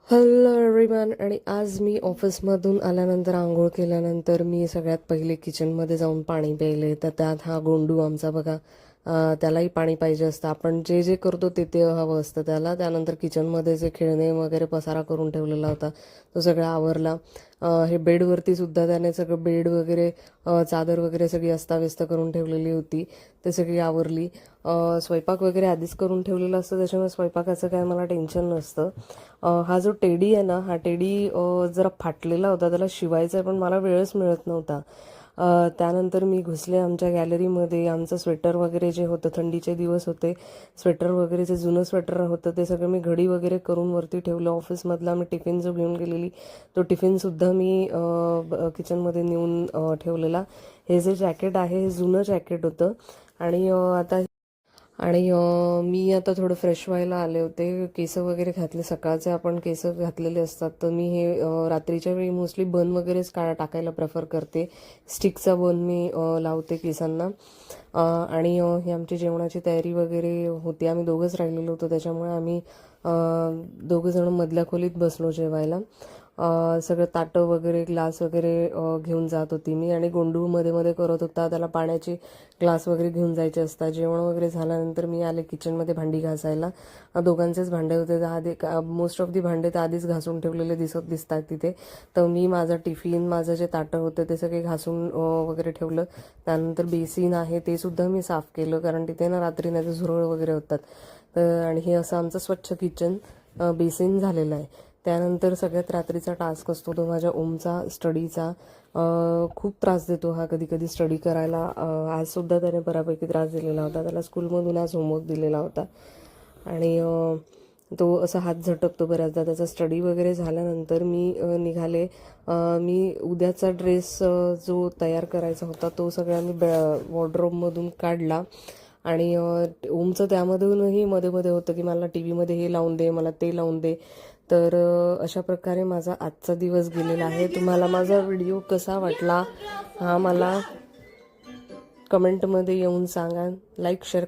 Hello everyone. आणि आज मी ऑफिसमधून आल्यानंतर आंघोळ केल्यानंतर मी सगळ्यात पहिले किचनमध्ये जाऊन पाणी प्यायले. तर त्यात हा गोंडू आमचा बघा, त्यालाही पाणी पाहिजे असतं. आपण जे जे करतो ते ते हवं असतं त्याला. त्यानंतर किचनमध्ये जे खेळणे वगैरे पसारा करून ठेवलेला होता तो सगळा आवरला. हे बेडवरती सुद्धा त्याने सगळं बेड वगैरे, चादर वगैरे सगळी अस्ताव्यस्त करून ठेवलेली होती, ते सगळी आवरली. स्वयंपाक वगैरे आधीच करून ठेवलेला असतं, त्याच्यामुळे स्वयंपाकाचं काय मला टेन्शन नसतं. हा जो टेडी आहे ना, हा टेडी जरा फाटलेला होता, त्याला शिवायचा पण मला वेळच मिळत नव्हता. त्यानंतर मी घुसले आमच्या गॅलरीमध्ये. आमचं स्वेटर वगैरे जे होतं, थंडीचे दिवस होते, स्वेटर वगैरे जे जुनं स्वेटर होतं ते सगळं मी घडी वगैरे करून वरती ठेवलं. ऑफिसमधला मी टिफिन जो घेऊन गेलेली तो टिफिनसुद्धा मी किचनमध्ये नेऊन ठेवलेला. हे जे जॅकेट आहे हे जुनं जॅकेट होतं. आणि मी आता थोडं फ्रेश व्हायला आले होते. केस वगैरे घातले, सकाळचे आपण केस घातलेले असतात, तर मी हे रात्रीच्या वेळी मोस्टली बन वगैरेच टाकायला प्रेफर करते. स्टिकचा बन मी लावते केसांना. आणि ही आमची जेवणाची तयारी वगैरे होती. आम्ही दोघंच राहिलेलो होतो, त्याच्यामुळे आम्ही दोघं जण मधल्या खोलीत बसलो जेवायला. सगळं ताटं वगैरे, ग्लास वगैरे घेऊन जात होती मी. आणि गोंडू मध्ये मध्ये करत होता, त्याला पाण्याचे ग्लास वगैरे घेऊन जायचे असतात. जेवण वगैरे झाल्यानंतर मी आले किचनमध्ये भांडी घासायला. दोघांचेच भांडे होते, आधी मोस्ट ऑफ दी भांडे तर आधीच घासून ठेवलेले दिसतात तिथे. तर मी माझा टिफिन, माझं जे ताटं होतं ते सगळे घासून वगैरे ठेवलं. त्यानंतर बेसिन आहे ते सुद्धा मी साफ केलं, कारण तिथे ना रात्री नाही तर झुरळ वगैरे होतात. तर आणि हे असं आमचं स्वच्छ किचन बेसिन झालेलं आहे. त्यानंतर सगळ्यात रात्रीचा टास्क असतो तो माझ्या ओमचा, स्टडीचा. खूप त्रास देतो हा कधी कधी स्टडी करायला. आजसुद्धा त्याने बऱ्यापैकी त्रास दिलेला होता. त्याला स्कूलमधून आज होमवर्क दिलेला होता आणि तो असा हात झटकतो बऱ्याचदा. त्याचा स्टडी वगैरे झाल्यानंतर मी निघाले. मी उद्याचा ड्रेस जो तयार करायचा होता तो सगळा मी वॉर्डरोबमधून काढला. आणि ओमचं त्यामधूनही मध्ये मध्ये होतं की मला टी व्हीमध्ये हे लावून दे, मला ते लावून दे. तर अशा प्रकारे माझा आजचा दिवस गेलेला आहे. तुम्हाला माझा व्हिडिओ कसा वाटला हा मला कमेंटमध्ये येऊन सांगा. Like, share